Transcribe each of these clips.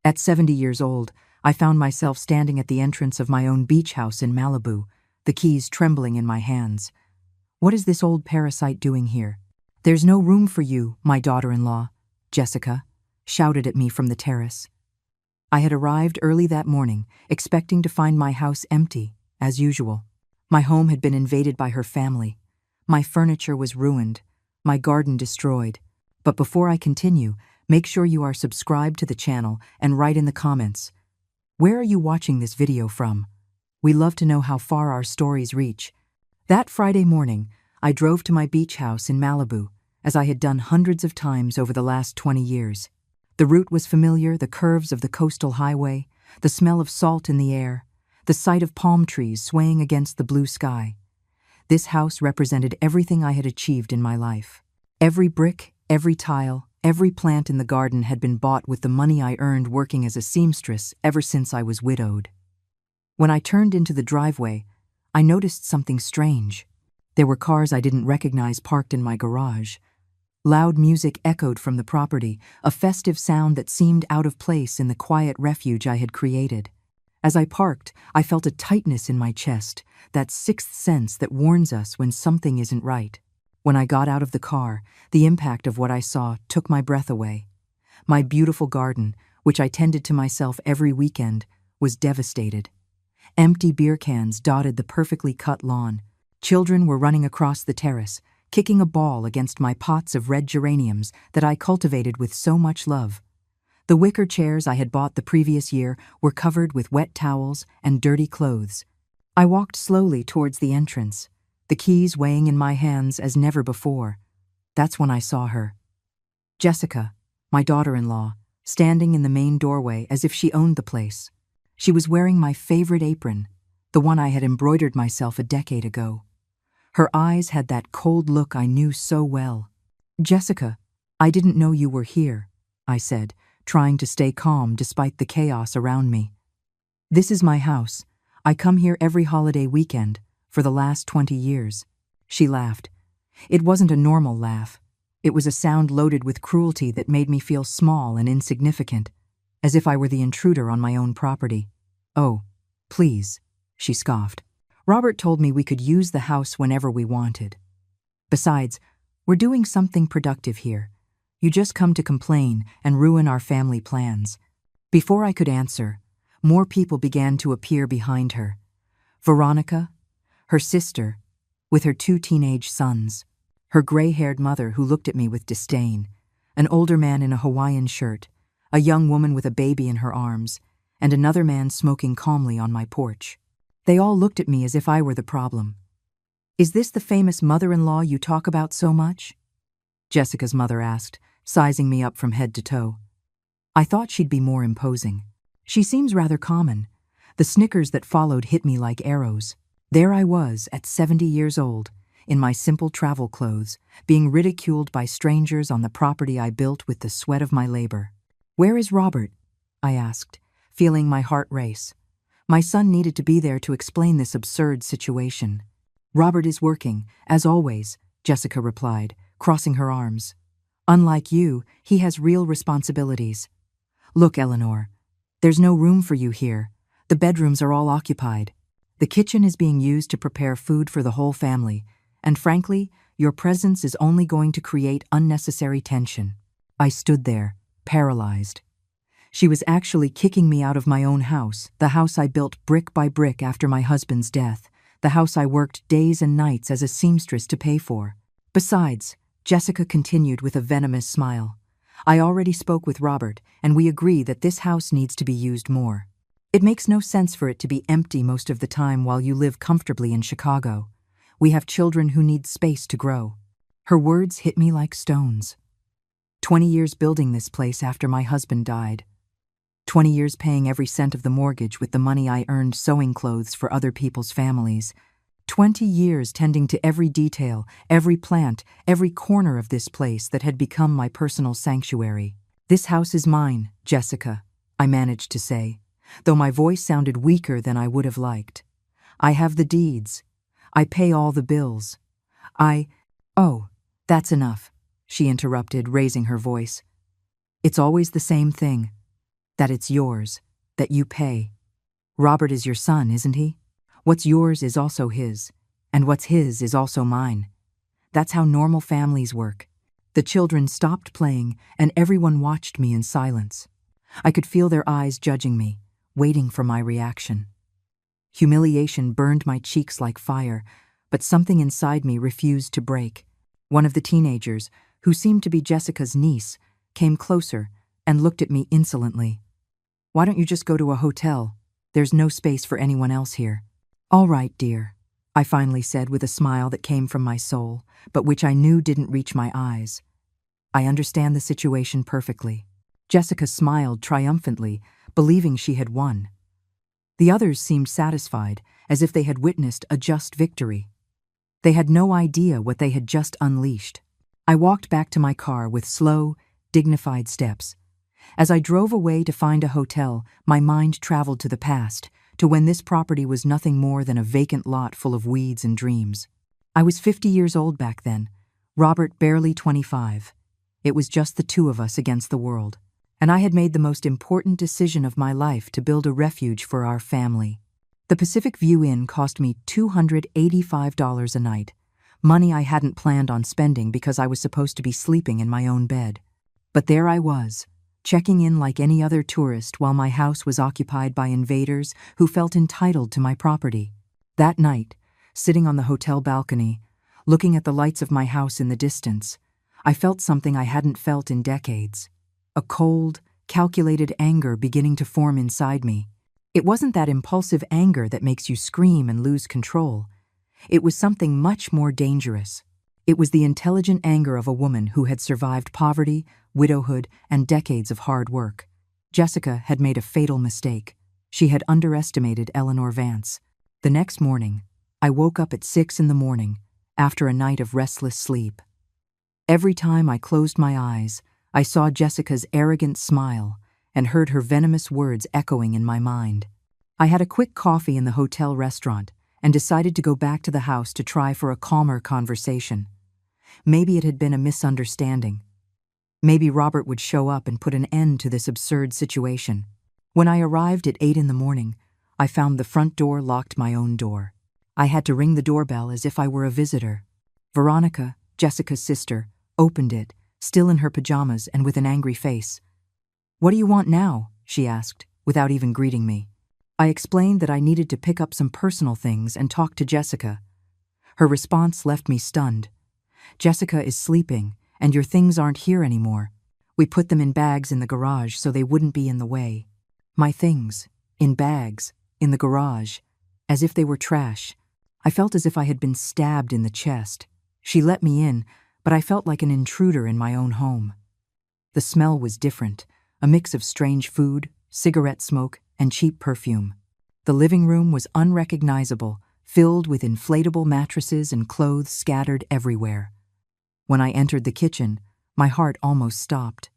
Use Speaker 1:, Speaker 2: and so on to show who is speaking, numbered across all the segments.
Speaker 1: At 70 years old, I found myself standing at the entrance of my own beach house in Malibu, the keys trembling in my hands. What is this old parasite doing here? There's no room for you, my daughter-in-law, Jessica shouted at me from the terrace. I had arrived early that morning, expecting to find my house empty, as usual. My home had been invaded by her family. My furniture was ruined, my garden destroyed. But before I continue, make sure you are subscribed to the channel and write in the comments. Where are you watching this video from? We love to know how far our stories reach. That Friday morning, I drove to my beach house in Malibu, as I had done hundreds of times over the last 20 years. The route was familiar, the curves of the coastal highway, the smell of salt in the air, the sight of palm trees swaying against the blue sky. This house represented everything I had achieved in my life. Every brick, every tile, every plant in the garden had been bought with the money I earned working as a seamstress ever since I was widowed. When I turned into the driveway, I noticed something strange. There were cars I didn't recognize parked in my garage. Loud music echoed from the property, a festive sound that seemed out of place in the quiet refuge I had created. As I parked, I felt a tightness in my chest, that sixth sense that warns us when something isn't right. When I got out of the car, the impact of what I saw took my breath away. My beautiful garden, which I tended to myself every weekend, was devastated. Empty beer cans dotted the perfectly cut lawn. Children were running across the terrace, kicking a ball against my pots of red geraniums that I cultivated with so much love. The wicker chairs I had bought the previous year were covered with wet towels and dirty clothes. I walked slowly towards the entrance, the keys weighing in my hands as never before. That's when I saw her. Jessica, my daughter-in-law, standing in the main doorway as if she owned the place. She was wearing my favorite apron, the one I had embroidered myself a decade ago. Her eyes had that cold look I knew so well. "Jessica, I didn't know you were here," I said, trying to stay calm despite the chaos around me. "This is my house. I come here every holiday weekend, for the last 20 years. She laughed. It wasn't a normal laugh. It was a sound loaded with cruelty that made me feel small and insignificant, as if I were the intruder on my own property. "Oh, please," she scoffed. "Robert told me we could use the house whenever we wanted. Besides, we're doing something productive here. You just come to complain and ruin our family plans." Before I could answer, more people began to appear behind her. Veronica, her sister, with her 2 teenage sons, her gray-haired mother who looked at me with disdain, an older man in a Hawaiian shirt, a young woman with a baby in her arms, and another man smoking calmly on my porch. They all looked at me as if I were the problem. "Is this the famous mother-in-law you talk about so much?" Jessica's mother asked, sizing me up from head to toe. I thought she'd be more imposing. She seems rather common. The snickers that followed hit me like arrows. There I was, at 70 years old, in my simple travel clothes, being ridiculed by strangers on the property I built with the sweat of my labor. "Where is Robert?" I asked, feeling my heart race. My son needed to be there to explain this absurd situation. "Robert is working, as always," Jessica replied, crossing her arms. "Unlike you, he has real responsibilities. Look, Eleanor, there's no room for you here. The bedrooms are all occupied. The kitchen is being used to prepare food for the whole family, and frankly, your presence is only going to create unnecessary tension." I stood there, paralyzed. She was actually kicking me out of my own house, the house I built brick by brick after my husband's death, the house I worked days and nights as a seamstress to pay for. "Besides," Jessica continued with a venomous smile, "I already spoke with Robert, and we agree that this house needs to be used more. It makes no sense for it to be empty most of the time while you live comfortably in Chicago. We have children who need space to grow." Her words hit me like stones. 20 years building this place after my husband died. 20 years paying every cent of the mortgage with the money I earned sewing clothes for other people's families. 20 years tending to every detail, every plant, every corner of this place that had become my personal sanctuary. "This house is mine, Jessica," I managed to say, though my voice sounded weaker than I would have liked. "I have the deeds. I pay all the bills. Oh, that's enough," she interrupted, raising her voice. "It's always the same thing. That it's yours, that you pay. Robert is your son, isn't he? What's yours is also his, and what's his is also mine. That's how normal families work. The children stopped playing, and everyone watched me in silence. I could feel their eyes judging me, waiting for my reaction. Humiliation burned my cheeks like fire, but something inside me refused to break. One of the teenagers, who seemed to be Jessica's niece, came closer and looked at me insolently. "Why don't you just go to a hotel? There's no space for anyone else here." "All right, dear," I finally said with a smile that came from my soul, but which I knew didn't reach my eyes. "I understand the situation perfectly." Jessica smiled triumphantly, believing she had won. The others seemed satisfied, as if they had witnessed a just victory. They had no idea what they had just unleashed. I walked back to my car with slow, dignified steps. As I drove away to find a hotel, my mind traveled to the past, to when this property was nothing more than a vacant lot full of weeds and dreams. I was 50 years old back then, Robert barely 25. It was just the two of us against the world, and I had made the most important decision of my life to build a refuge for our family. The Pacific View Inn cost me $285 a night, money I hadn't planned on spending because I was supposed to be sleeping in my own bed. But there I was, checking in like any other tourist while my house was occupied by invaders who felt entitled to my property. That night, sitting on the hotel balcony, looking at the lights of my house in the distance, I felt something I hadn't felt in decades. A cold, calculated anger beginning to form inside me. It wasn't that impulsive anger that makes you scream and lose control. It was something much more dangerous. It was the intelligent anger of a woman who had survived poverty, widowhood, and decades of hard work. Jessica had made a fatal mistake. She had underestimated Eleanor Vance. The next morning, I woke up at 6 a.m. after a night of restless sleep. Every time I closed my eyes, I saw Jessica's arrogant smile and heard her venomous words echoing in my mind. I had a quick coffee in the hotel restaurant and decided to go back to the house to try for a calmer conversation. Maybe it had been a misunderstanding. Maybe Robert would show up and put an end to this absurd situation. When I arrived at 8 a.m, I found the front door locked my own door. I had to ring the doorbell as if I were a visitor. Veronica, Jessica's sister, opened it, still in her pajamas and with an angry face. "What do you want now?" she asked, without even greeting me. I explained that I needed to pick up some personal things and talk to Jessica. Her response left me stunned. "Jessica is sleeping, and your things aren't here anymore. We put them in bags in the garage so they wouldn't be in the way." My things, in bags, in the garage, as if they were trash. I felt as if I had been stabbed in the chest. She let me in, but I felt like an intruder in my own home. The smell was different, a mix of strange food, cigarette smoke, and cheap perfume. The living room was unrecognizable, filled with inflatable mattresses and clothes scattered everywhere. When I entered the kitchen, my heart almost stopped.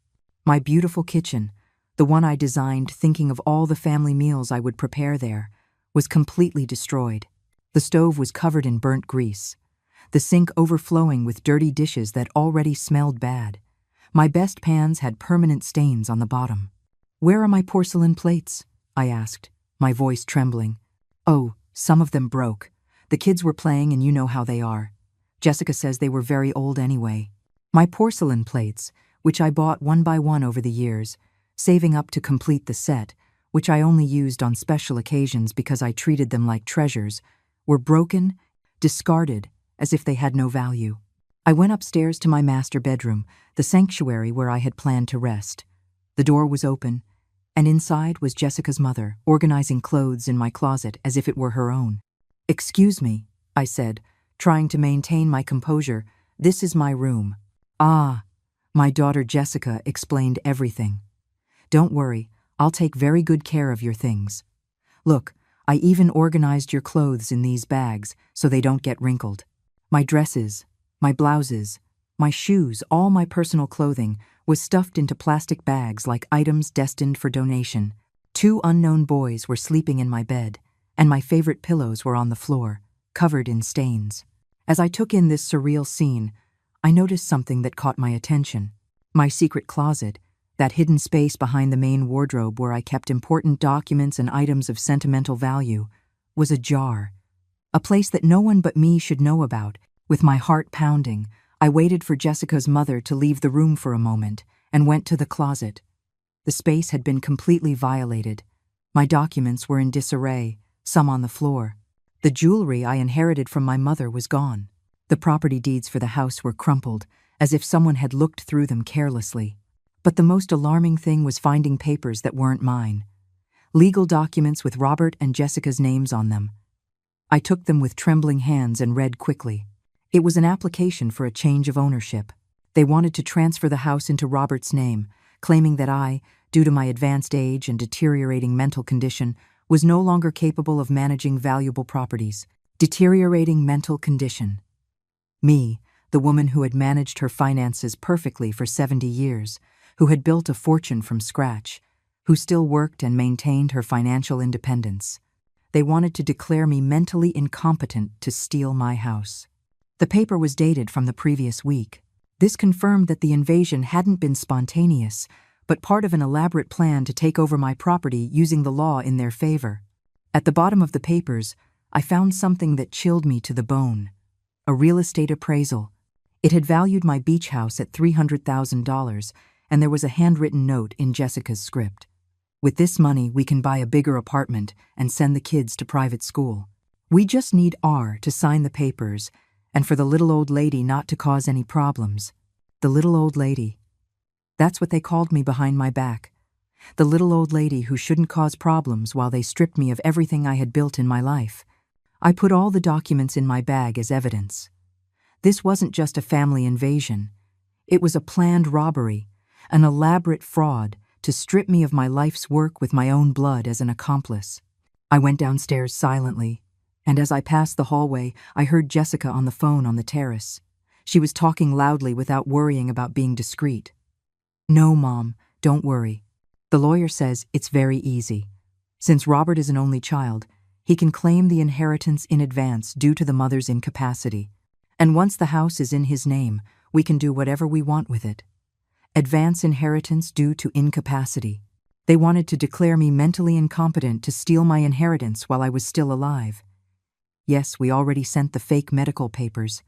Speaker 1: My beautiful kitchen, the one I designed thinking of all the family meals I would prepare there, was completely destroyed. The stove was covered in burnt grease, the sink overflowing with dirty dishes that already smelled bad. My best pans had permanent stains on the bottom. "Where are my porcelain plates?" I asked, my voice trembling. "Oh, some of them broke. The kids were playing and you know how they are. Jessica says they were very old anyway." My porcelain plates, which I bought one by one over the years, saving up to complete the set, which I only used on special occasions because I treated them like treasures, were broken, discarded, as if they had no value. I went upstairs to my master bedroom, the sanctuary where I had planned to rest. The door was open, and inside was Jessica's mother, organizing clothes in my closet as if it were her own. "Excuse me," I said, trying to maintain my composure. "This is my room." "Ah," my daughter Jessica explained everything. "Don't worry, I'll take very good care of your things. Look, I even organized your clothes in these bags so they don't get wrinkled. My dresses, my blouses, my shoes, all my personal clothing was stuffed into plastic bags like items destined for donation. 2 unknown boys were sleeping in my bed, and my favorite pillows were on the floor, covered in stains." As I took in this surreal scene, I noticed something that caught my attention. My secret closet, That hidden space behind the main wardrobe where I kept important documents and items of sentimental value, was ajar. A place that no one but me should know about. With my heart pounding, I waited for Jessica's mother to leave the room for a moment and went to the closet. The space had been completely violated. My documents were in disarray, some on the floor. The jewelry I inherited from my mother was gone. The property deeds for the house were crumpled, as if someone had looked through them carelessly. But the most alarming thing was finding papers that weren't mine. Legal documents with Robert and Jessica's names on them. I took them with trembling hands and read quickly. It was an application for a change of ownership. They wanted to transfer the house into Robert's name, claiming that I, due to my advanced age and deteriorating mental condition, was no longer capable of managing valuable properties. Deteriorating mental condition. Me, the woman who had managed her finances perfectly for 70 years, who had built a fortune from scratch, who still worked and maintained her financial independence. They wanted to declare me mentally incompetent to steal my house. The paper was dated from the previous week. This confirmed that the invasion hadn't been spontaneous, but part of an elaborate plan to take over my property using the law in their favor. At the bottom of the papers, I found something that chilled me to the bone. A real estate appraisal. It had valued my beach house at $300,000, and there was a handwritten note in Jessica's script. With this money, we can buy a bigger apartment and send the kids to private school. We just need R to sign the papers, and for the little old lady not to cause any problems. The little old lady. That's what they called me behind my back. The little old lady who shouldn't cause problems while they stripped me of everything I had built in my life. I put all the documents in my bag as evidence. This wasn't just a family invasion. It was a planned robbery, an elaborate fraud to strip me of my life's work with my own blood as an accomplice. I went downstairs silently, and as I passed the hallway, I heard Jessica on the phone on the terrace. She was talking loudly without worrying about being discreet. "No, Mom, don't worry. The lawyer says it's very easy. Since Robert is an only child, he can claim the inheritance in advance due to the mother's incapacity. And once the house is in his name, we can do whatever we want with it. Advance inheritance due to incapacity. They wanted to declare me mentally incompetent to steal my inheritance while I was still alive. Yes, we already sent the fake medical papers.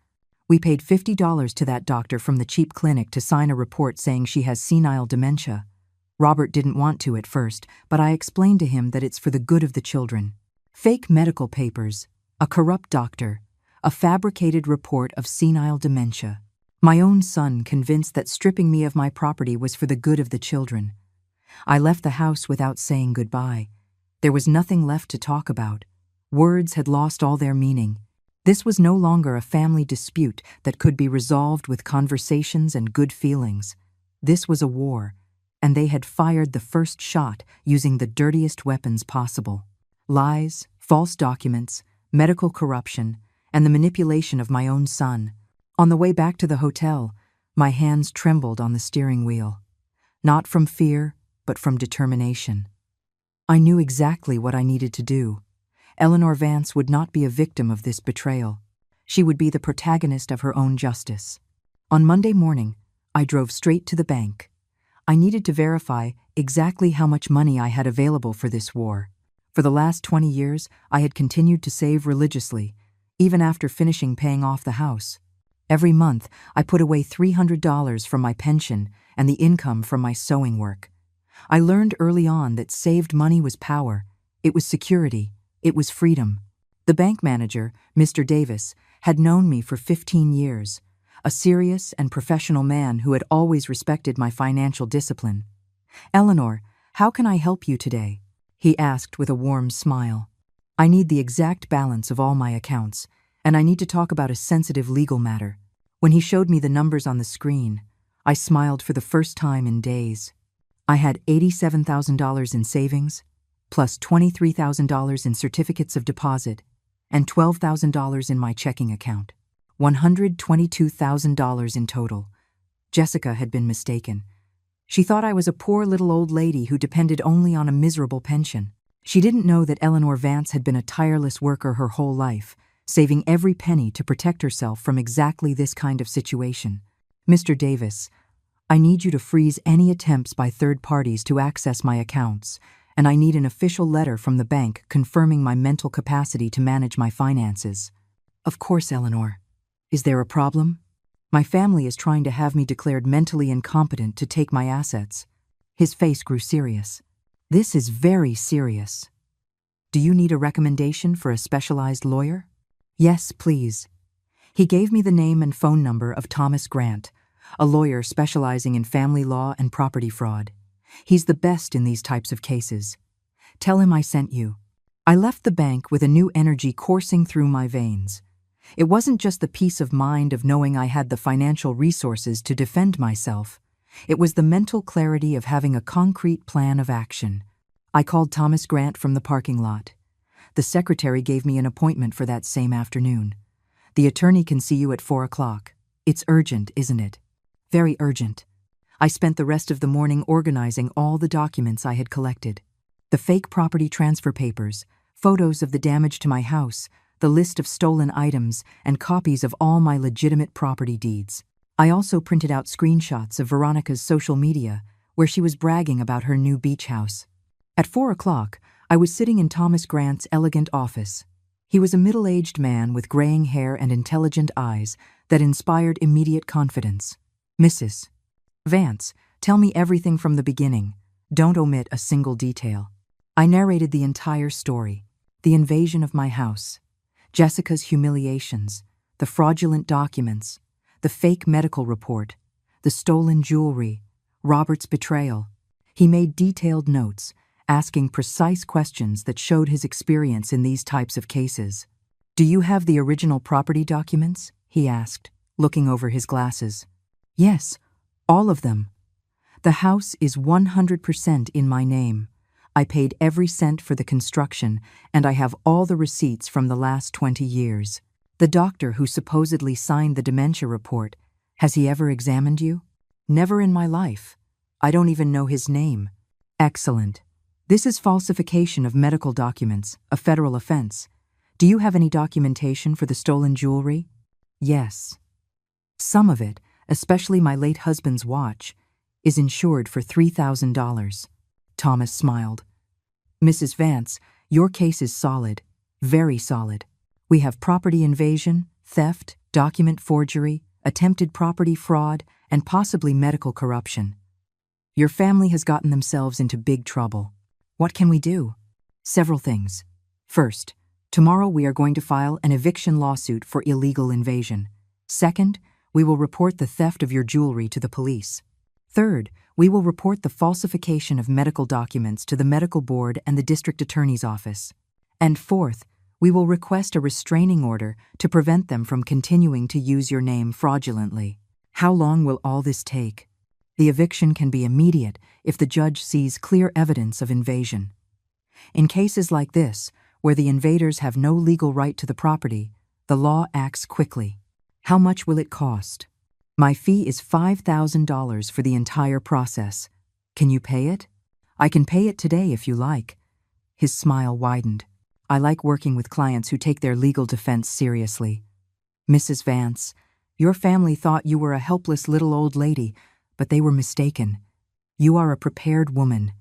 Speaker 1: We paid $50 to that doctor from the cheap clinic to sign a report saying she has senile dementia. Robert didn't want to at first, but I explained to him that it's for the good of the children. Fake medical papers, a corrupt doctor, a fabricated report of senile dementia. My own son convinced that stripping me of my property was for the good of the children. I left the house without saying goodbye. There was nothing left to talk about. Words had lost all their meaning. This was no longer a family dispute that could be resolved with conversations and good feelings. This was a war, and they had fired the first shot using the dirtiest weapons possible. Lies, false documents, medical corruption, and the manipulation of my own son. On the way back to the hotel, my hands trembled on the steering wheel. Not from fear, but from determination. I knew exactly what I needed to do. Eleanor Vance would not be a victim of this betrayal. She would be the protagonist of her own justice. On Monday morning, I drove straight to the bank. I needed to verify exactly how much money I had available for this war. For the last 20 years, I had continued to save religiously, even after finishing paying off the house. Every month, I put away $300 from my pension and the income from my sewing work. I learned early on that saved money was power, it was security, it was freedom. The bank manager, Mr. Davis, had known me for 15 years, a serious and professional man who had always respected my financial discipline. "Eleanor, how can I help you today?" he asked with a warm smile. "I need the exact balance of all my accounts, and I need to talk about a sensitive legal matter." When he showed me the numbers on the screen, I smiled for the first time in days. I had $87,000 in savings, plus $23,000 in certificates of deposit, and $12,000 in my checking account. $122,000 in total. Jessica had been mistaken. She thought I was a poor little old lady who depended only on a miserable pension. She didn't know that Eleanor Vance had been a tireless worker her whole life, saving every penny to protect herself from exactly this kind of situation. "Mr. Davis, I need you to freeze any attempts by third parties to access my accounts, and I need an official letter from the bank confirming my mental capacity to manage my finances. Of course, Eleanor. Is there a problem? My family is trying to have me declared mentally incompetent to take my assets. His face grew serious. This is very serious. Do you need a recommendation for a specialized lawyer? Yes, please. He gave me the name and phone number of Thomas Grant, a lawyer specializing in family law and property fraud. He's the best in these types of cases. Tell him I sent you. I left the bank with a new energy coursing through my veins. It wasn't just the peace of mind of knowing I had the financial resources to defend myself. It was the mental clarity of having a concrete plan of action. I called Thomas Grant from the parking lot. The secretary gave me an appointment for that same afternoon. The attorney can see you at 4 o'clock. It's urgent, isn't it? Very urgent. I spent the rest of the morning organizing all the documents I had collected. The fake property transfer papers, photos of the damage to my house, the list of stolen items, and copies of all my legitimate property deeds. I also printed out screenshots of Veronica's social media, where she was bragging about her new beach house. At 4 o'clock, I was sitting in Thomas Grant's elegant office. He was a middle-aged man with graying hair and intelligent eyes that inspired immediate confidence. Mrs. Vance, tell me everything from the beginning. Don't omit a single detail. I narrated the entire story, the invasion of my house, Jessica's humiliations, the fraudulent documents, the fake medical report, the stolen jewelry, Robert's betrayal. He made detailed notes, asking precise questions that showed his experience in these types of cases. Do you have the original property documents? He asked, looking over his glasses. Yes, all of them. The house is 100% in my name. I paid every cent for the construction, and I have all the receipts from the last 20 years. The doctor who supposedly signed the dementia report, has he ever examined you? Never in my life. I don't even know his name. Excellent. This is falsification of medical documents, a federal offense. Do you have any documentation for the stolen jewelry? Yes. Some of it, especially my late husband's watch, is insured for $3,000. Thomas smiled. Mrs. Vance, your case is solid, very solid. We have property invasion, theft, document forgery, attempted property fraud, and possibly medical corruption. Your family has gotten themselves into big trouble. What can we do? Several things. First, tomorrow we are going to file an eviction lawsuit for illegal invasion. Second, we will report the theft of your jewelry to the police. Third, we will report the falsification of medical documents to the medical board and the district attorney's office. And fourth, we will request a restraining order to prevent them from continuing to use your name fraudulently. How long will all this take? The eviction can be immediate if the judge sees clear evidence of invasion. In cases like this, where the invaders have no legal right to the property, the law acts quickly. How much will it cost? My fee is $5,000 for the entire process. Can you pay it? I can pay it today if you like. His smile widened. I like working with clients who take their legal defense seriously. Mrs. Vance, your family thought you were a helpless little old lady, but they were mistaken. You are a prepared woman.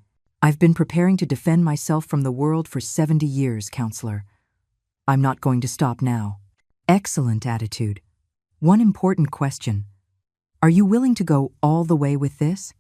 Speaker 1: I've been preparing to defend myself from the world for 70 years, counselor. I'm not going to stop now. Excellent attitude. One important question. Are you willing to go all the way with this?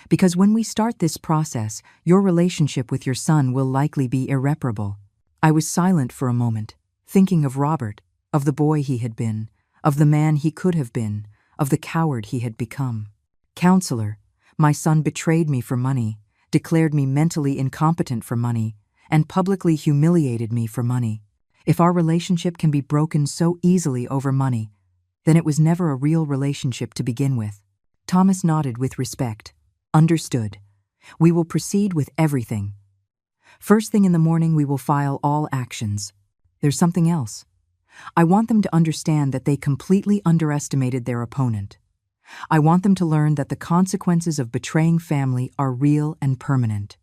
Speaker 1: Because when we start this process, your relationship with your son will likely be irreparable. I was silent for a moment, thinking of Robert, of the boy he had been, of the man he could have been, of the coward he had become. Counselor, my son betrayed me for money, declared me mentally incompetent for money, and publicly humiliated me for money. If our relationship can be broken so easily over money, then it was never a real relationship to begin with. Thomas nodded with respect. Understood. We will proceed with everything. First thing in the morning, we will file all actions. There's something else. I want them to understand that they completely underestimated their opponent. I want them to learn that the consequences of betraying family are real and permanent.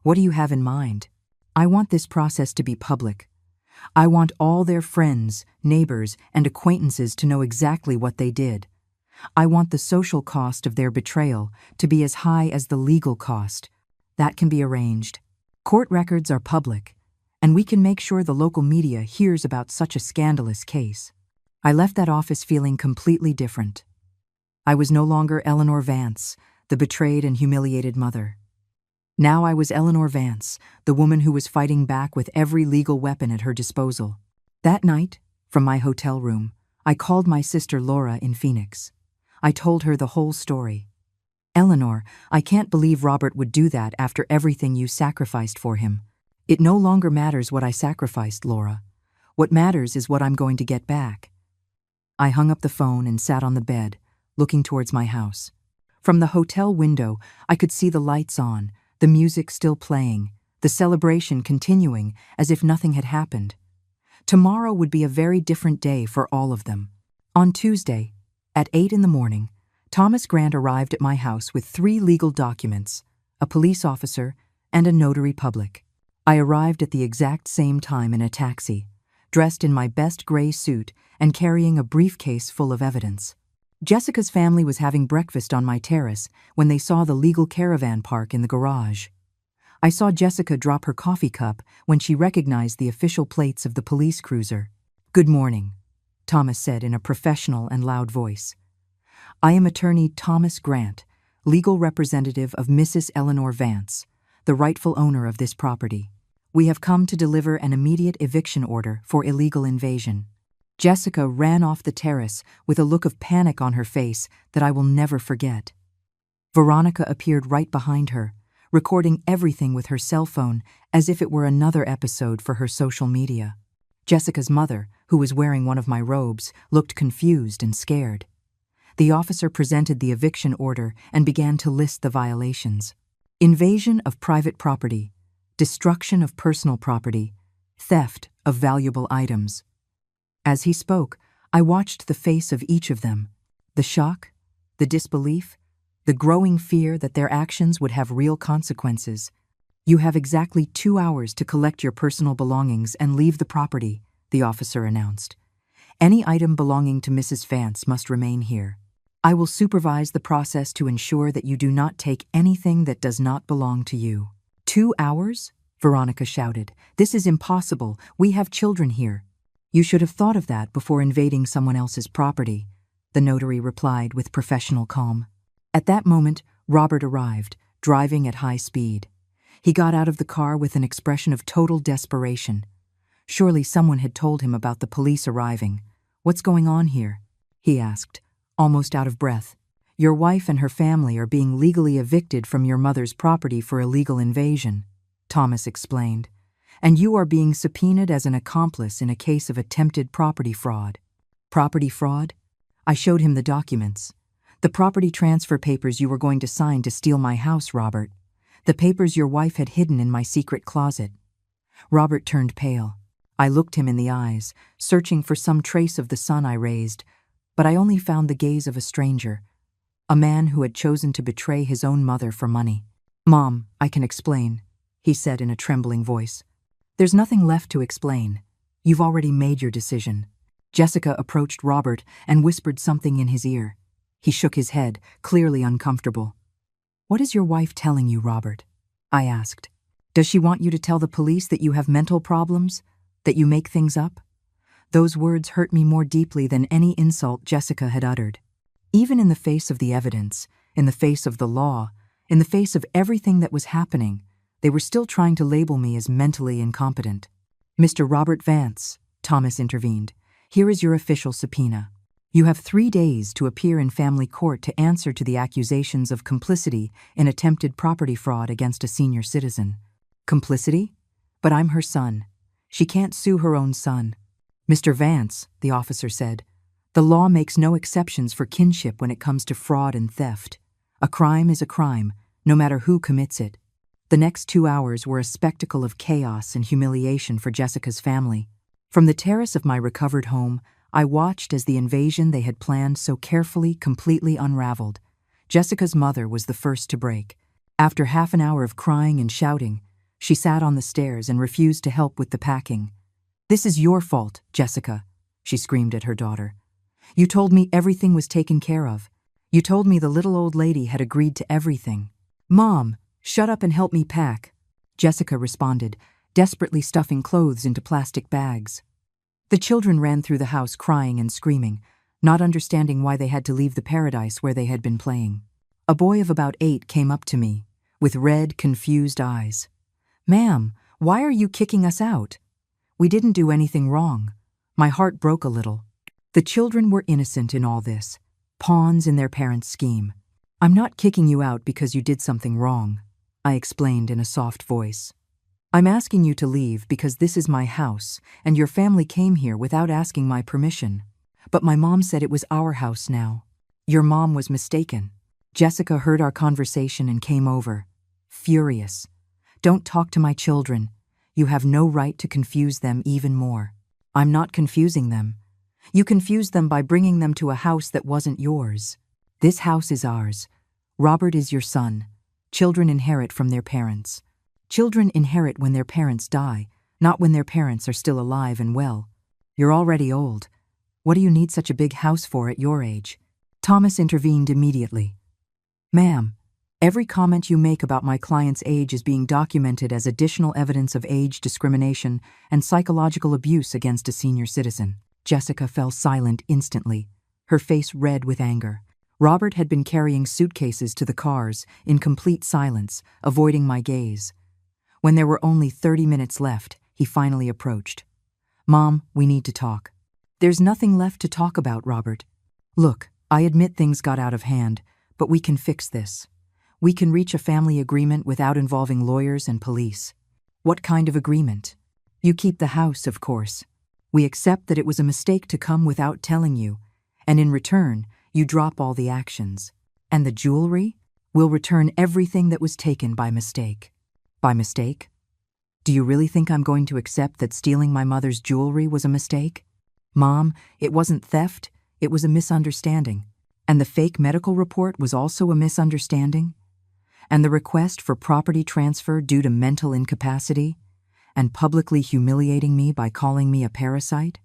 Speaker 1: What do you have in mind? I want this process to be public. I want all their friends, neighbors, and acquaintances to know exactly what they did. I want the social cost of their betrayal to be as high as the legal cost. That can be arranged. Court records are public, and we can make sure the local media hears about such a scandalous case. I left that office feeling completely different. I was no longer Eleanor Vance, the betrayed and humiliated mother. Now I was Eleanor Vance, the woman who was fighting back with every legal weapon at her disposal. That night, from my hotel room, I called my sister Laura in Phoenix. I told her the whole story. "Eleanor, I can't believe Robert would do that after everything you sacrificed for him. It no longer matters what I sacrificed, Laura. What matters is what I'm going to get back." I hung up the phone and sat on the bed, looking towards my house. From the hotel window, I could see the lights on, the music still playing, the celebration continuing as if nothing had happened. Tomorrow would be a very different day for all of them. On Tuesday, at 8 in the morning, Thomas Grant arrived at my house with 3 legal documents, a police officer, and a notary public. I arrived at the exact same time in a taxi, dressed in my best gray suit and carrying a briefcase full of evidence. Jessica's family was having breakfast on my terrace when they saw the legal caravan park in the garage. I saw Jessica drop her coffee cup when she recognized the official plates of the police cruiser. "Good morning," Thomas said in a professional and loud voice. "I am attorney Thomas Grant, legal representative of Mrs. Eleanor Vance, the rightful owner of this property. We have come to deliver an immediate eviction order for illegal invasion." Jessica ran off the terrace with a look of panic on her face that I will never forget. Veronica appeared right behind her, recording everything with her cell phone as if it were another episode for her social media. Jessica's mother, who was wearing one of my robes, looked confused and scared. The officer presented the eviction order and began to list the violations: invasion of private property, destruction of personal property, theft of valuable items. As he spoke, I watched the face of each of them, the shock, the disbelief, the growing fear that their actions would have real consequences. "You have exactly 2 hours to collect your personal belongings and leave the property," the officer announced. "Any item belonging to Mrs. Vance must remain here. I will supervise the process to ensure that you do not take anything that does not belong to you." 2 hours? Veronica shouted. "This is impossible. We have children here." "You should have thought of that before invading someone else's property," the notary replied with professional calm. At that moment, Robert arrived, driving at high speed. He got out of the car with an expression of total desperation. Surely someone had told him about the police arriving. "What's going on here?" he asked, almost out of breath. "Your wife and her family are being legally evicted from your mother's property for illegal invasion," Thomas explained. "And you are being subpoenaed as an accomplice in a case of attempted property fraud." "Property fraud?" I showed him the documents. "The property transfer papers you were going to sign to steal my house, Robert. The papers your wife had hidden in my secret closet." Robert turned pale. I looked him in the eyes, searching for some trace of the son I raised, but I only found the gaze of a stranger, a man who had chosen to betray his own mother for money. "Mom, I can explain," he said in a trembling voice. "There's nothing left to explain. You've already made your decision." Jessica approached Robert and whispered something in his ear. He shook his head, clearly uncomfortable. "What is your wife telling you, Robert?" I asked. "Does she want you to tell the police that you have mental problems? That you make things up?" Those words hurt me more deeply than any insult Jessica had uttered. Even in the face of the evidence, in the face of the law, in the face of everything that was happening, they were still trying to label me as mentally incompetent. "Mr. Robert Vance," Thomas intervened, "here is your official subpoena. You have 3 days to appear in family court to answer to the accusations of complicity in attempted property fraud against a senior citizen." "Complicity? But I'm her son. She can't sue her own son." "Mr. Vance," the officer said, "the law makes no exceptions for kinship when it comes to fraud and theft. A crime is a crime, no matter who commits it." The next 2 hours were a spectacle of chaos and humiliation for Jessica's family. From the terrace of my recovered home, I watched as the invasion they had planned so carefully completely unraveled. Jessica's mother was the first to break. After half an hour of crying and shouting, she sat on the stairs and refused to help with the packing. "This is your fault, Jessica," she screamed at her daughter. You told me everything was taken care of. You told me the little old lady had agreed to everything. Mom, shut up and help me pack, Jessica responded, desperately stuffing clothes into plastic bags. The children ran through the house crying and screaming, not understanding why they had to leave the paradise where they had been playing. A boy of about 8 came up to me, with red, confused eyes. Ma'am, why are you kicking us out? We didn't do anything wrong. My heart broke a little. The children were innocent in all this, pawns in their parents' scheme. I'm not kicking you out because you did something wrong, I explained in a soft voice. I'm asking you to leave because this is my house, and your family came here without asking my permission. But my mom said it was our house now. Your mom was mistaken. Jessica heard our conversation and came over, furious. Don't talk to my children. You have no right to confuse them even more. I'm not confusing them. You confused them by bringing them to a house that wasn't yours. This house is ours. Robert is your son. Children inherit from their parents. Children inherit when their parents die, not when their parents are still alive and well. You're already old. What do you need such a big house for at your age? Thomas intervened immediately. Ma'am, every comment you make about my client's age is being documented as additional evidence of age discrimination and psychological abuse against a senior citizen. Jessica fell silent instantly, her face red with anger. Robert had been carrying suitcases to the cars in complete silence, avoiding my gaze. When there were only 30 minutes left, he finally approached. Mom, we need to talk. There's nothing left to talk about, Robert. Look, I admit things got out of hand, but we can fix this. We can reach a family agreement without involving lawyers and police. What kind of agreement? You keep the house, of course. We accept that it was a mistake to come without telling you, and in return, you drop all the actions. And the jewelry? We'll return everything that was taken by mistake. By mistake? Do you really think I'm going to accept that stealing my mother's jewelry was a mistake? Mom, it wasn't theft, it was a misunderstanding. And the fake medical report was also a misunderstanding? And the request for property transfer due to mental incapacity? And publicly humiliating me by calling me a parasite?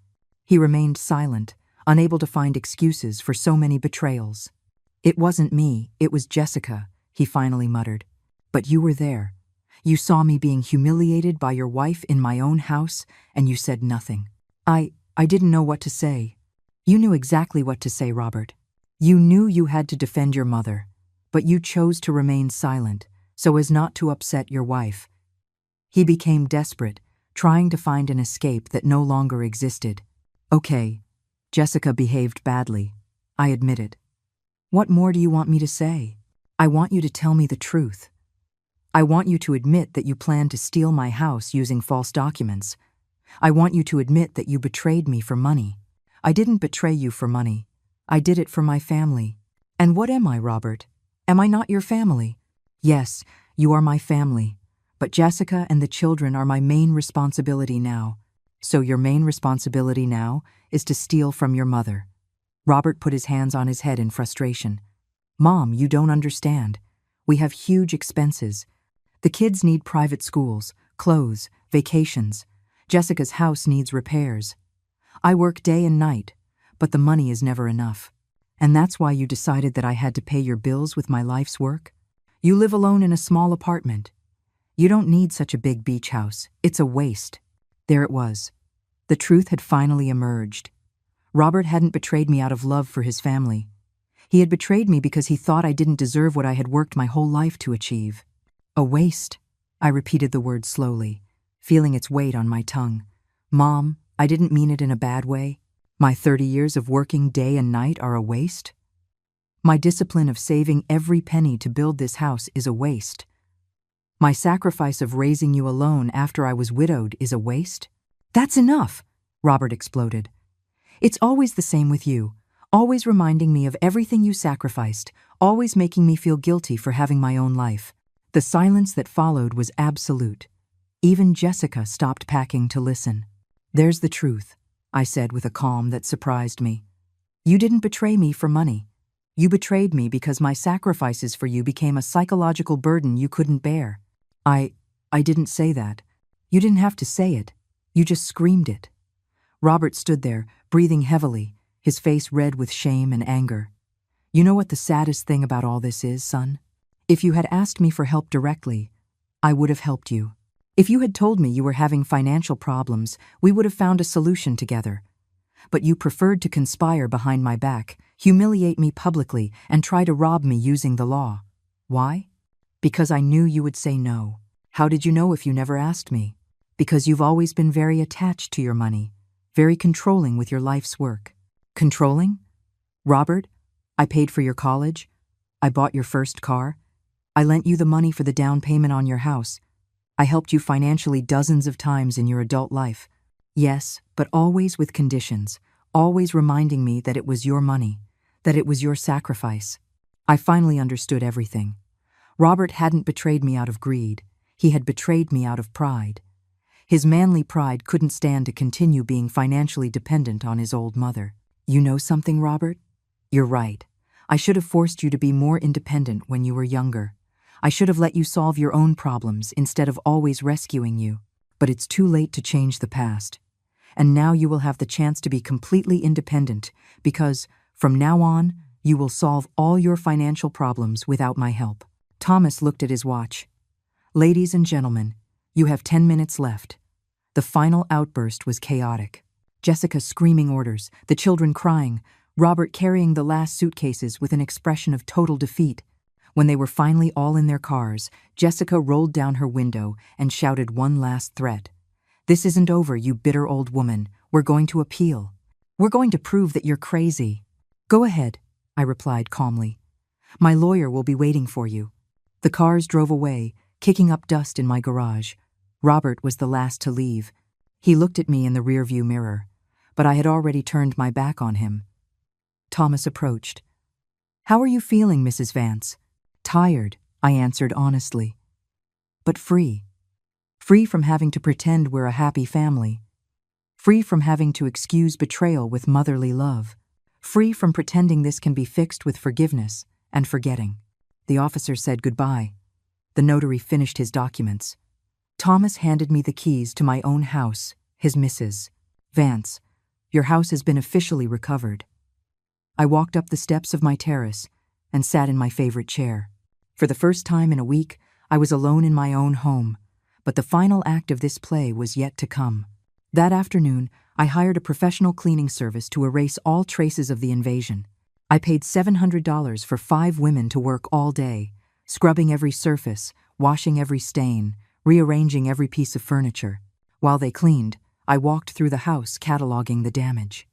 Speaker 1: He remained silent, unable to find excuses for so many betrayals. It wasn't me, it was Jessica, he finally muttered. But you were there. You saw me being humiliated by your wife in my own house, and you said nothing. I didn't know what to say. You knew exactly what to say, Robert. You knew you had to defend your mother, but you chose to remain silent so as not to upset your wife. He became desperate, trying to find an escape that no longer existed. Okay, Jessica behaved badly. I admit it. What more do you want me to say? I want you to tell me the truth. I want you to admit that you planned to steal my house using false documents. I want you to admit that you betrayed me for money. I didn't betray you for money. I did it for my family. And what am I, Robert? Am I not your family? Yes, you are my family. But Jessica and the children are my main responsibility now. So your main responsibility now is to steal from your mother. Robert put his hands on his head in frustration. Mom, you don't understand. We have huge expenses. The kids need private schools, clothes, vacations. Jessica's house needs repairs. I work day and night, but the money is never enough. And that's why you decided that I had to pay your bills with my life's work? You live alone in a small apartment. You don't need such a big beach house. It's a waste. There it was. The truth had finally emerged. Robert hadn't betrayed me out of love for his family. He had betrayed me because he thought I didn't deserve what I had worked my whole life to achieve. A waste. I repeated the word slowly, feeling its weight on my tongue. Mom, I didn't mean it in a bad way. My 30 years of working day and night are a waste. My discipline of saving every penny to build this house is a waste. My sacrifice of raising you alone after I was widowed is a waste. That's enough, Robert exploded. It's always the same with you, always reminding me of everything you sacrificed, always making me feel guilty for having my own life. The silence that followed was absolute. Even Jessica stopped packing to listen. There's the truth, I said with a calm that surprised me. You didn't betray me for money. You betrayed me because my sacrifices for you became a psychological burden you couldn't bear. I didn't say that. You didn't have to say it. You just screamed it. Robert stood there, breathing heavily, his face red with shame and anger. You know what the saddest thing about all this is, son? If you had asked me for help directly, I would have helped you. If you had told me you were having financial problems, we would have found a solution together. But you preferred to conspire behind my back, humiliate me publicly, and try to rob me using the law. Why? Because I knew you would say no. How did you know if you never asked me? Because you've always been very attached to your money, very controlling with your life's work. Controlling? Robert, I paid for your college. I bought your first car. I lent you the money for the down payment on your house. I helped you financially dozens of times in your adult life. Yes, but always with conditions, always reminding me that it was your money, that it was your sacrifice. I finally understood everything. Robert hadn't betrayed me out of greed. He had betrayed me out of pride. His manly pride couldn't stand to continue being financially dependent on his old mother. You know something, Robert? You're right. I should have forced you to be more independent when you were younger. I should have let you solve your own problems instead of always rescuing you. But it's too late to change the past. And now you will have the chance to be completely independent because, from now on, you will solve all your financial problems without my help. Thomas looked at his watch. Ladies and gentlemen, you have 10 minutes left. The final outburst was chaotic. Jessica screaming orders, the children crying, Robert carrying the last suitcases with an expression of total defeat. When they were finally all in their cars, Jessica rolled down her window and shouted one last threat. This isn't over, you bitter old woman. We're going to appeal. We're going to prove that you're crazy. Go ahead, I replied calmly. My lawyer will be waiting for you. The cars drove away, kicking up dust in my garage. Robert was the last to leave. He looked at me in the rearview mirror, but I had already turned my back on him. Thomas approached. How are you feeling, Mrs. Vance? Tired, I answered honestly. But free. Free from having to pretend we're a happy family. Free from having to excuse betrayal with motherly love. Free from pretending this can be fixed with forgiveness and forgetting. The officer said goodbye. The notary finished his documents. Thomas handed me the keys to my own house, his Mrs. Vance. Your house has been officially recovered. I walked up the steps of my terrace and sat in my favorite chair. For the first time in a week, I was alone in my own home, but the final act of this play was yet to come. That afternoon, I hired a professional cleaning service to erase all traces of the invasion. I paid $700 for 5 women to work all day, scrubbing every surface, washing every stain, rearranging every piece of furniture. While they cleaned, I walked through the house cataloging the damage.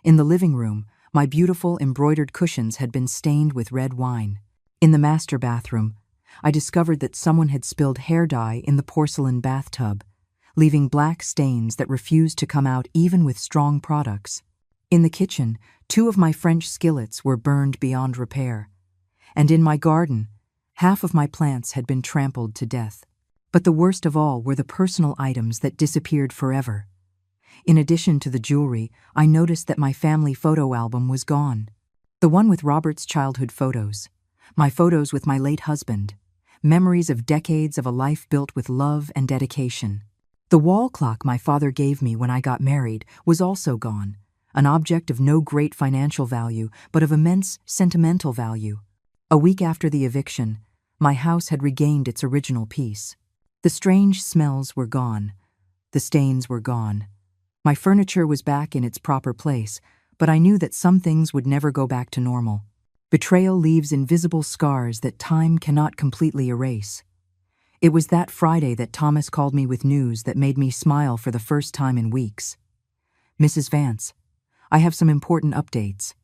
Speaker 1: In the living room, my beautiful embroidered cushions had been stained with red wine. In the master bathroom, I discovered that someone had spilled hair dye in the porcelain bathtub, leaving black stains that refused to come out even with strong products. In the kitchen, 2 of my French skillets were burned beyond repair. And in my garden, half of my plants had been trampled to death. But the worst of all were the personal items that disappeared forever. In addition to the jewelry, I noticed that my family photo album was gone. The one with Robert's childhood photos, my photos with my late husband, memories of decades of a life built with love and dedication. The wall clock my father gave me when I got married was also gone, an object of no great financial value, but of immense sentimental value. A week after the eviction, my house had regained its original peace. The strange smells were gone. The stains were gone. My furniture was back in its proper place, but I knew that some things would never go back to normal. Betrayal leaves invisible scars that time cannot completely erase. It was that Friday that Thomas called me with news that made me smile for the first time in weeks. Mrs. Vance, I have some important updates.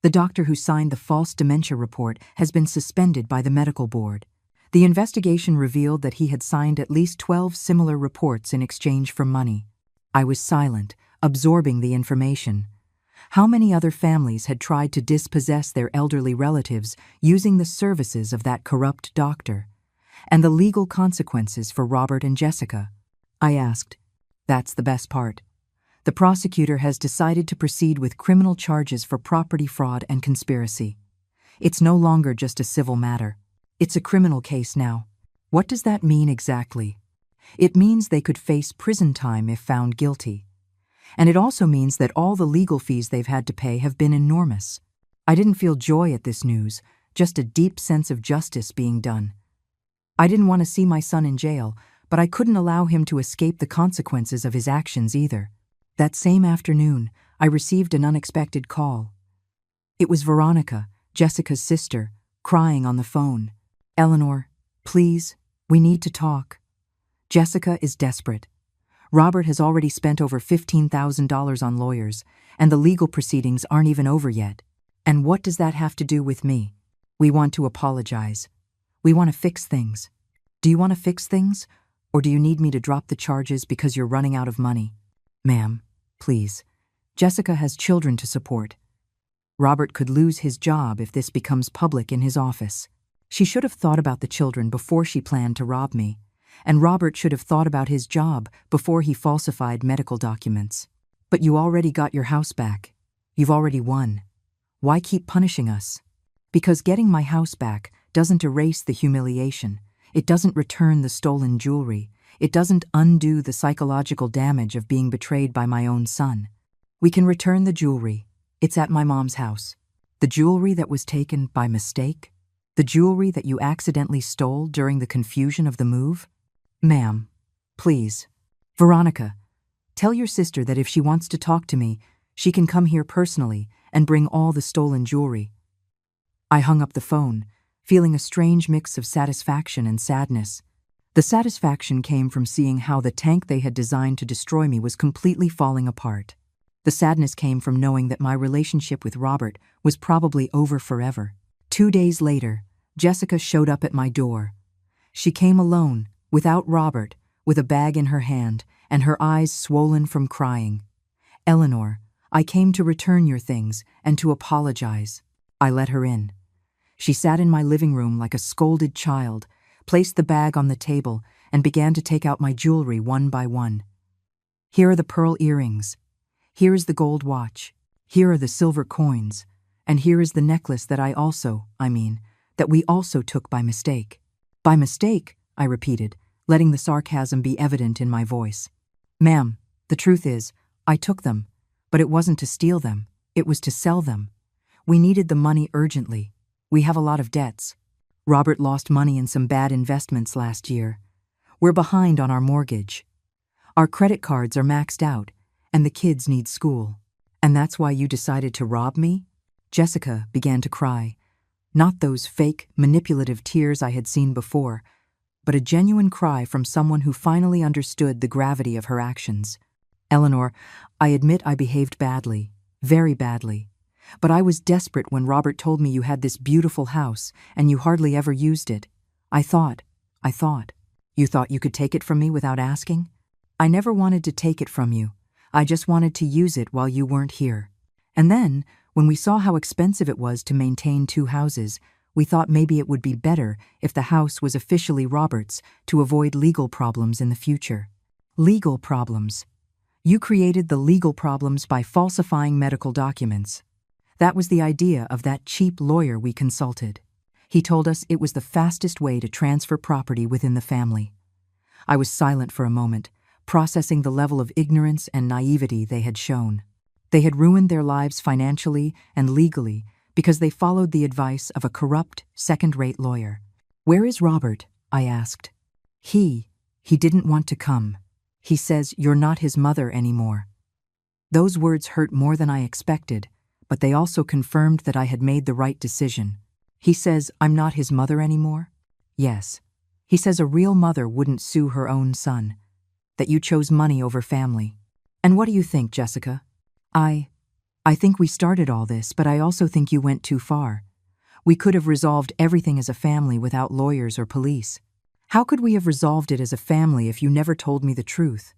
Speaker 1: The doctor who signed the false dementia report has been suspended by the medical board. The investigation revealed that he had signed at least 12 similar reports in exchange for money. I was silent, absorbing the information. How many other families had tried to dispossess their elderly relatives using the services of that corrupt doctor? And the legal consequences for Robert and Jessica? I asked. That's the best part. The prosecutor has decided to proceed with criminal charges for property fraud and conspiracy. It's no longer just a civil matter. It's a criminal case now. What does that mean exactly? It means they could face prison time if found guilty. And it also means that all the legal fees they've had to pay have been enormous. I didn't feel joy at this news, just a deep sense of justice being done. I didn't want to see my son in jail, but I couldn't allow him to escape the consequences of his actions either. That same afternoon, I received an unexpected call. It was Veronica, Jessica's sister, crying on the phone. "Eleanor, please, we need to talk." Jessica is desperate. Robert has already spent over $15,000 on lawyers, and the legal proceedings aren't even over yet. And what does that have to do with me? We want to apologize. We want to fix things. Do you want to fix things? Or do you need me to drop the charges because you're running out of money? Ma'am, please. Jessica has children to support. Robert could lose his job if this becomes public in his office. She should have thought about the children before she planned to rob me. And Robert should have thought about his job before he falsified medical documents. But you already got your house back. You've already won. Why keep punishing us? Because getting my house back doesn't erase the humiliation. It doesn't return the stolen jewelry. It doesn't undo the psychological damage of being betrayed by my own son. We can return the jewelry. It's at my mom's house. The jewelry that was taken by mistake? The jewelry that you accidentally stole during the confusion of the move? Ma'am, please. Veronica, tell your sister that if she wants to talk to me, she can come here personally and bring all the stolen jewelry. I hung up the phone, feeling a strange mix of satisfaction and sadness. The satisfaction came from seeing how the tank they had designed to destroy me was completely falling apart. The sadness came from knowing that my relationship with Robert was probably over forever. 2 days later, Jessica showed up at my door. She came alone, without Robert, with a bag in her hand and her eyes swollen from crying. "Eleanor, I came to return your things and to apologize." I let her in. She sat in my living room like a scolded child, placed the bag on the table, and began to take out my jewelry one by one. "Here are the pearl earrings. Here is the gold watch. Here are the silver coins. And here is the necklace that that we also took by mistake." "By mistake?" I repeated, letting the sarcasm be evident in my voice. "Ma'am, the truth is, I took them, but it wasn't to steal them, it was to sell them. We needed the money urgently. We have a lot of debts. Robert lost money in some bad investments last year. We're behind on our mortgage. Our credit cards are maxed out, and the kids need school. And that's why you decided to rob me?" Jessica began to cry. Not those fake, manipulative tears I had seen before, but a genuine cry from someone who finally understood the gravity of her actions. "Eleanor, I admit I behaved badly, very badly. But I was desperate when Robert told me you had this beautiful house and you hardly ever used it. I thought. You thought you could take it from me without asking? I never wanted to take it from you. I just wanted to use it while you weren't here. And then, when we saw how expensive it was to maintain 2 houses, we thought maybe it would be better if the house was officially Robert's to avoid legal problems in the future." Legal problems. You created the legal problems by falsifying medical documents. That was the idea of that cheap lawyer we consulted. He told us it was the fastest way to transfer property within the family. I was silent for a moment, processing the level of ignorance and naivety they had shown. They had ruined their lives financially and legally because they followed the advice of a corrupt, second-rate lawyer. "Where is Robert?" I asked. He didn't want to come. He says you're not his mother anymore." Those words hurt more than I expected, but they also confirmed that I had made the right decision. He says I'm not his mother anymore? Yes. He says a real mother wouldn't sue her own son, that you chose money over family. And what do you think, Jessica? I think we started all this, but I also think you went too far. We could have resolved everything as a family without lawyers or police. How could we have resolved it as a family if you never told me the truth?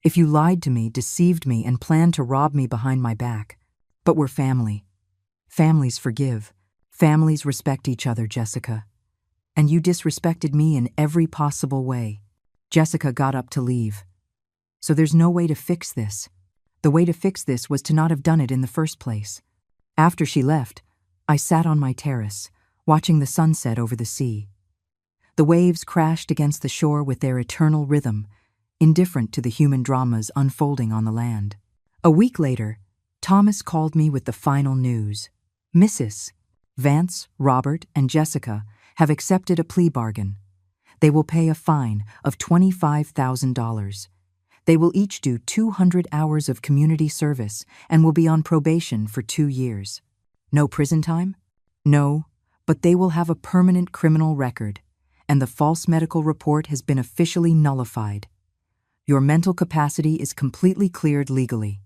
Speaker 1: If you lied to me, deceived me, and planned to rob me behind my back? But we're family. Families forgive. Families respect each other, Jessica. And you disrespected me in every possible way. Jessica got up to leave. So there's no way to fix this. The way to fix this was to not have done it in the first place. After she left, I sat on my terrace, watching the sunset over the sea. The waves crashed against the shore with their eternal rhythm, indifferent to the human dramas unfolding on the land. A week later, Thomas called me with the final news. Mrs. Vance, Robert, and Jessica have accepted a plea bargain. They will pay a fine of $25,000. They will each do 200 hours of community service and will be on probation for 2 years. No prison time? No, but they will have a permanent criminal record, and the false medical report has been officially nullified. Your mental capacity is completely cleared legally.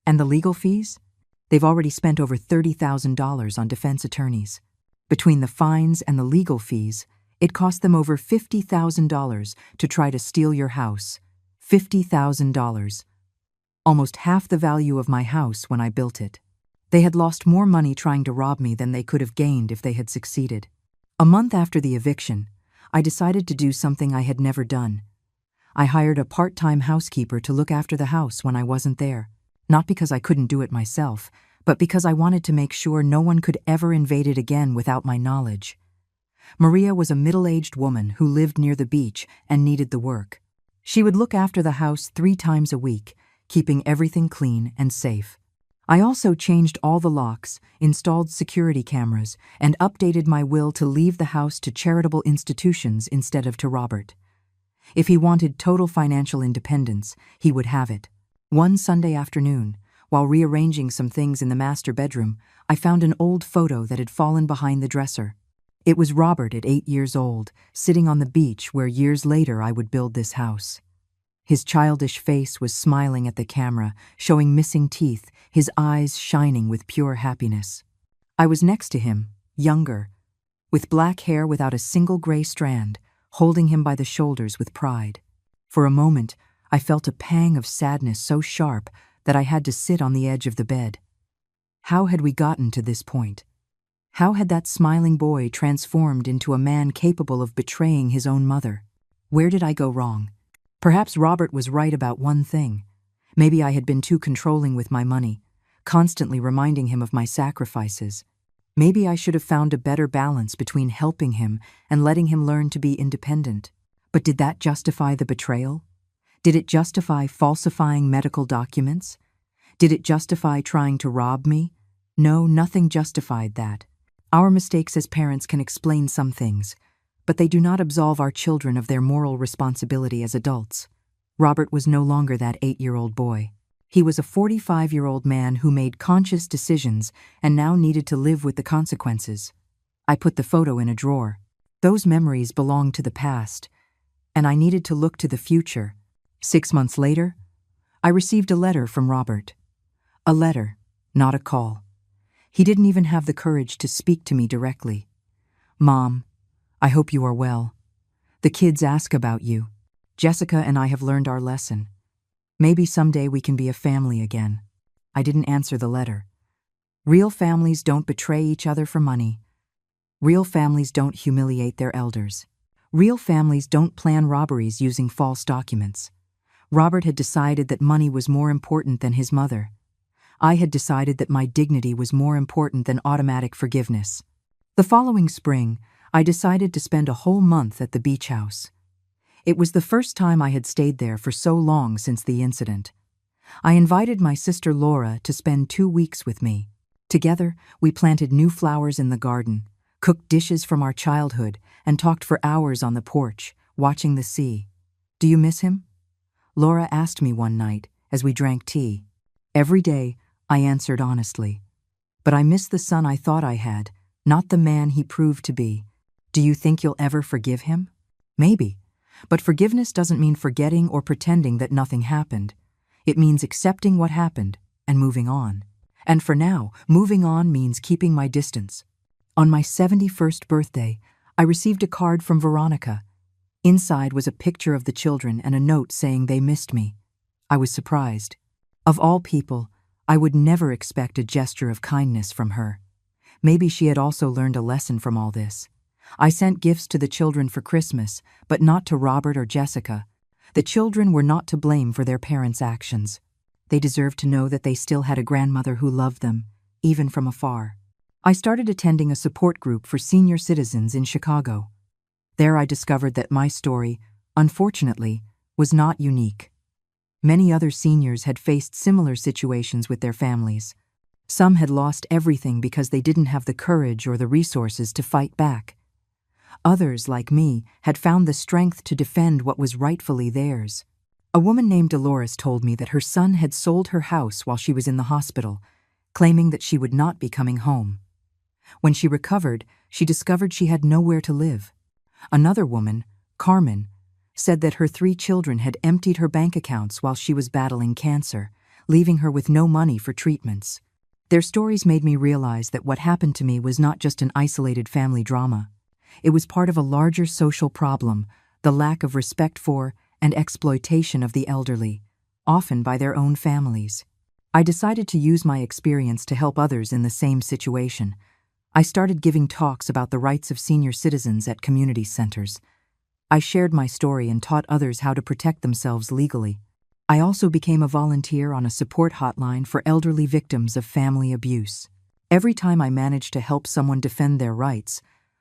Speaker 1: And the legal fees? They've already spent over $30,000 on defense attorneys. Between the fines and the legal fees, it cost them over $50,000 to try to steal your house. $50,000. Almost half the value of my house when I built it. They had lost more money trying to rob me than they could have gained if they had succeeded. A month after the eviction, I decided to do something I had never done. I hired a part-time housekeeper to look after the house when I wasn't there. Not because I couldn't do it myself, but because I wanted to make sure no one could ever invade it again without my knowledge. Maria was a middle-aged woman who lived near the beach and needed the work. She would look after the house 3 times a week, keeping everything clean and safe. I also changed all the locks, installed security cameras, and updated my will to leave the house to charitable institutions instead of to Robert. If he wanted total financial independence, he would have it. One Sunday afternoon, while rearranging some things in the master bedroom, I found an old photo that had fallen behind the dresser. It was Robert at 8 years old, sitting on the beach where years later I would build this house. His childish face was smiling at the camera, showing missing teeth, his eyes shining with pure happiness. I was next to him, younger, with black hair without a single gray strand, holding him by the shoulders with pride. For a moment, I felt a pang of sadness so sharp that I had to sit on the edge of the bed. How had we gotten to this point? How had that smiling boy transformed into a man capable of betraying his own mother? Where did I go wrong? Perhaps Robert was right about one thing. Maybe I had been too controlling with my money, constantly reminding him of my sacrifices. Maybe I should have found a better balance between helping him and letting him learn to be independent. But did that justify the betrayal? Did it justify falsifying medical documents? Did it justify trying to rob me? No, nothing justified that. Our mistakes as parents can explain some things, but they do not absolve our children of their moral responsibility as adults. Robert was no longer that 8-year-old boy. He was a 45-year-old man who made conscious decisions and now needed to live with the consequences. I put the photo in a drawer. Those memories belonged to the past, and I needed to look to the future. 6 months later, I received a letter from Robert. A letter, not a call. He didn't even have the courage to speak to me directly. "Mom, I hope you are well. The kids ask about you. Jessica and I have learned our lesson. Maybe someday we can be a family again." I didn't answer the letter. Real families don't betray each other for money. Real families don't humiliate their elders. Real families don't plan robberies using false documents. Robert had decided that money was more important than his mother. I had decided that my dignity was more important than automatic forgiveness. The following spring, I decided to spend a whole month at the beach house. It was the first time I had stayed there for so long since the incident. I invited my sister Laura to spend 2 weeks with me. Together, we planted new flowers in the garden, cooked dishes from our childhood, and talked for hours on the porch, watching the sea. "Do you miss him?" Laura asked me one night as we drank tea. Every day, I answered honestly. "But I miss the son I thought I had, not the man he proved to be." "Do you think you'll ever forgive him?" "Maybe. But forgiveness doesn't mean forgetting or pretending that nothing happened. It means accepting what happened and moving on. And for now, moving on means keeping my distance." On my 71st birthday, I received a card from Veronica. Inside was a picture of the children and a note saying they missed me. I was surprised. Of all people, I would never expect a gesture of kindness from her. Maybe she had also learned a lesson from all this. I sent gifts to the children for Christmas, but not to Robert or Jessica. The children were not to blame for their parents' actions. They deserved to know that they still had a grandmother who loved them, even from afar. I started attending a support group for senior citizens in Chicago. There I discovered that my story, unfortunately, was not unique. Many other seniors had faced similar situations with their families. Some had lost everything because they didn't have the courage or the resources to fight back. Others, like me, had found the strength to defend what was rightfully theirs. A woman named Dolores told me that her son had sold her house while she was in the hospital, claiming that she would not be coming home. When she recovered, she discovered she had nowhere to live. Another woman, Carmen, said that her 3 children had emptied her bank accounts while she was battling cancer, leaving her with no money for treatments. Their stories made me realize that what happened to me was not just an isolated family drama. It was part of a larger social problem, the lack of respect for and exploitation of the elderly, often by their own families. I decided to use my experience to help others in the same situation. I started giving talks about the rights of senior citizens at community centers. I shared my story and taught others how to protect themselves legally. I also became a volunteer on a support hotline for elderly victims of family abuse. Every time I managed to help someone defend their rights,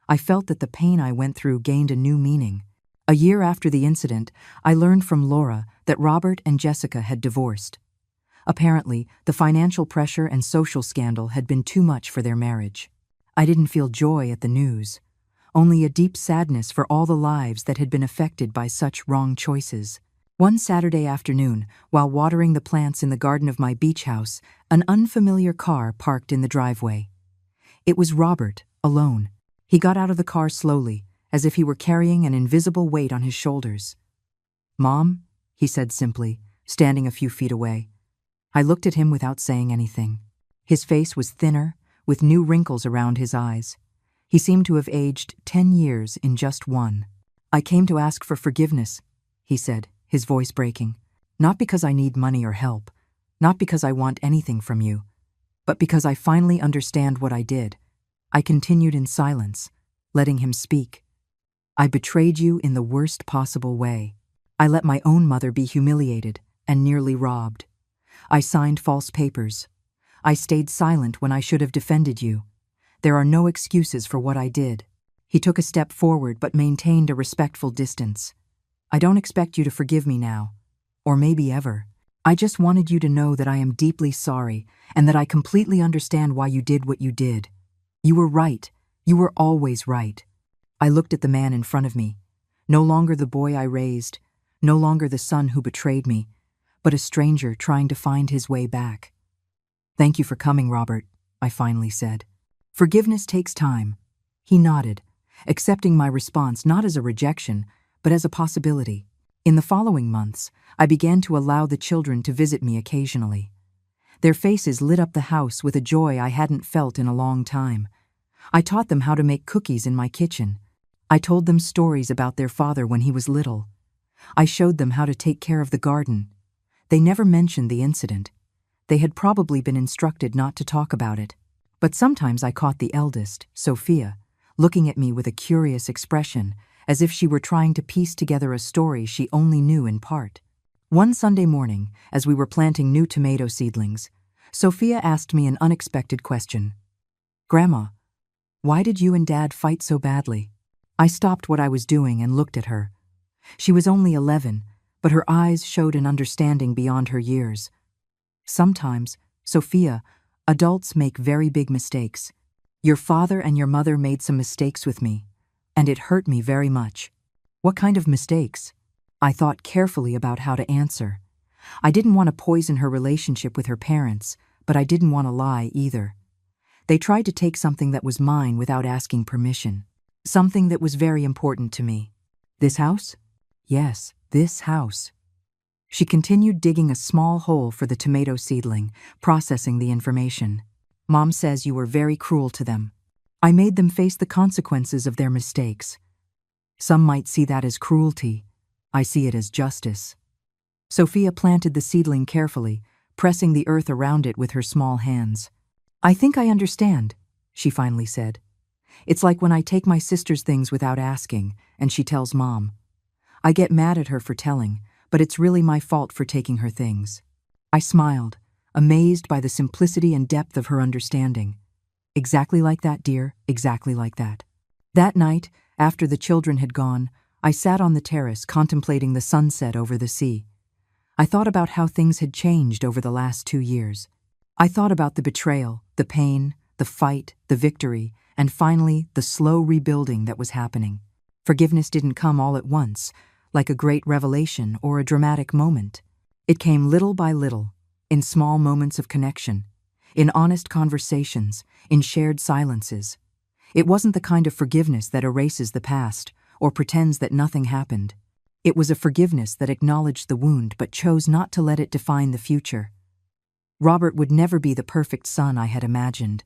Speaker 1: I felt that the pain I went through gained a new meaning. A year after the incident, I learned from Laura that Robert and Jessica had divorced. Apparently, the financial pressure and social scandal had been too much for their marriage. I didn't feel joy at the news, only a deep sadness for all the lives that had been affected by such wrong choices. One Saturday afternoon, while watering the plants in the garden of my beach house, an unfamiliar car parked in the driveway. It was Robert, alone. He got out of the car slowly, as if he were carrying an invisible weight on his shoulders. "Mom," he said simply, standing a few feet away. I looked at him without saying anything. His face was thinner, with new wrinkles around his eyes. He seemed to have aged 10 years in just one. "I came to ask for forgiveness," he said, his voice breaking. "Not because I need money or help, not because I want anything from you, but because I finally understand what I did." I continued in silence, letting him speak. "I betrayed you in the worst possible way. I let my own mother be humiliated and nearly robbed. I signed false papers. I stayed silent when I should have defended you. There are no excuses for what I did." He took a step forward but maintained a respectful distance. "I don't expect you to forgive me now, or maybe ever. I just wanted you to know that I am deeply sorry and that I completely understand why you did what you did. You were right. You were always right." I looked at the man in front of me, no longer the boy I raised, no longer the son who betrayed me, but a stranger trying to find his way back. "Thank you for coming, Robert," I finally said. "Forgiveness takes time." He nodded, accepting my response not as a rejection, but as a possibility. In the following months, I began to allow the children to visit me occasionally. Their faces lit up the house with a joy I hadn't felt in a long time. I taught them how to make cookies in my kitchen. I told them stories about their father when he was little. I showed them how to take care of the garden. They never mentioned the incident. They had probably been instructed not to talk about it. But sometimes I caught the eldest, Sophia, looking at me with a curious expression, as if she were trying to piece together a story she only knew in part. One Sunday morning, as we were planting new tomato seedlings, Sophia asked me an unexpected question. "Grandma, why did you and Dad fight so badly?" I stopped what I was doing and looked at her. She was only 11, but her eyes showed an understanding beyond her years. "Sometimes, Sophia, adults make very big mistakes. Your father and your mother made some mistakes with me, and it hurt me very much." "What kind of mistakes?" I thought carefully about how to answer. I didn't want to poison her relationship with her parents, but I didn't want to lie either. They tried to take something that was mine without asking permission. Something that was very important to me. "This house?" "Yes, this house." She continued digging a small hole for the tomato seedling, processing the information. "Mom says you were very cruel to them. I made them face the consequences of their mistakes. Some might see that as cruelty. I see it as justice." Sophia planted the seedling carefully, pressing the earth around it with her small hands. "I think I understand," she finally said. "It's like when I take my sister's things without asking, and she tells Mom. I get mad at her for telling, but it's really my fault for taking her things." I smiled, amazed by the simplicity and depth of her understanding. "Exactly like that, dear, exactly like that." That night, after the children had gone, I sat on the terrace contemplating the sunset over the sea. I thought about how things had changed over the last 2 years. I thought about the betrayal, the pain, the fight, the victory, and finally, the slow rebuilding that was happening. Forgiveness didn't come all at once, like a great revelation or a dramatic moment. It came little by little, in small moments of connection, in honest conversations, in shared silences. It wasn't the kind of forgiveness that erases the past or pretends that nothing happened. It was a forgiveness that acknowledged the wound but chose not to let it define the future. Robert would never be the perfect son I had imagined.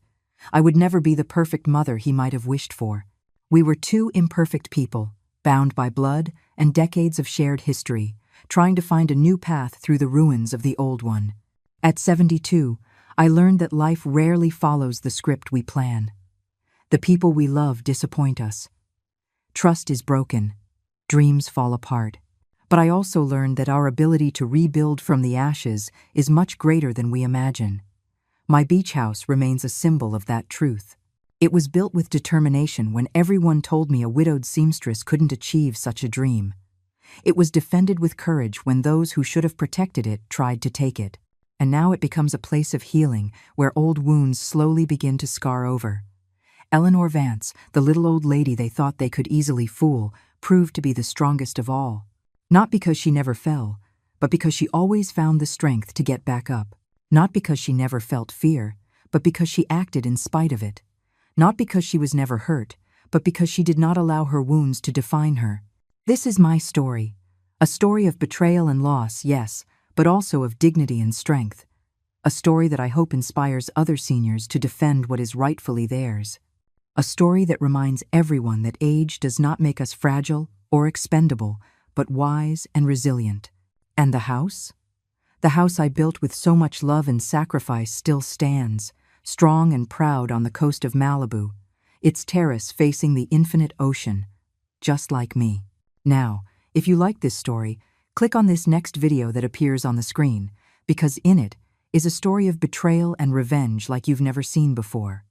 Speaker 1: I would never be the perfect mother he might have wished for. We were two imperfect people, bound by blood and decades of shared history, trying to find a new path through the ruins of the old one. At 72, I learned that life rarely follows the script we plan. The people we love disappoint us. Trust is broken. Dreams fall apart. But I also learned that our ability to rebuild from the ashes is much greater than we imagine. My beach house remains a symbol of that truth. It was built with determination when everyone told me a widowed seamstress couldn't achieve such a dream. It was defended with courage when those who should have protected it tried to take it. And now it becomes a place of healing where old wounds slowly begin to scar over. Eleanor Vance, the little old lady they thought they could easily fool, proved to be the strongest of all. Not because she never fell, but because she always found the strength to get back up. Not because she never felt fear, but because she acted in spite of it. Not because she was never hurt, but because she did not allow her wounds to define her. This is my story. A story of betrayal and loss, yes, but also of dignity and strength. A story that I hope inspires other seniors to defend what is rightfully theirs. A story that reminds everyone that age does not make us fragile or expendable, but wise and resilient. And the house? The house I built with so much love and sacrifice still stands, strong and proud on the coast of Malibu, its terrace facing the infinite ocean, just like me. Now, if you like this story, click on this next video that appears on the screen, because in it is a story of betrayal and revenge like you've never seen before.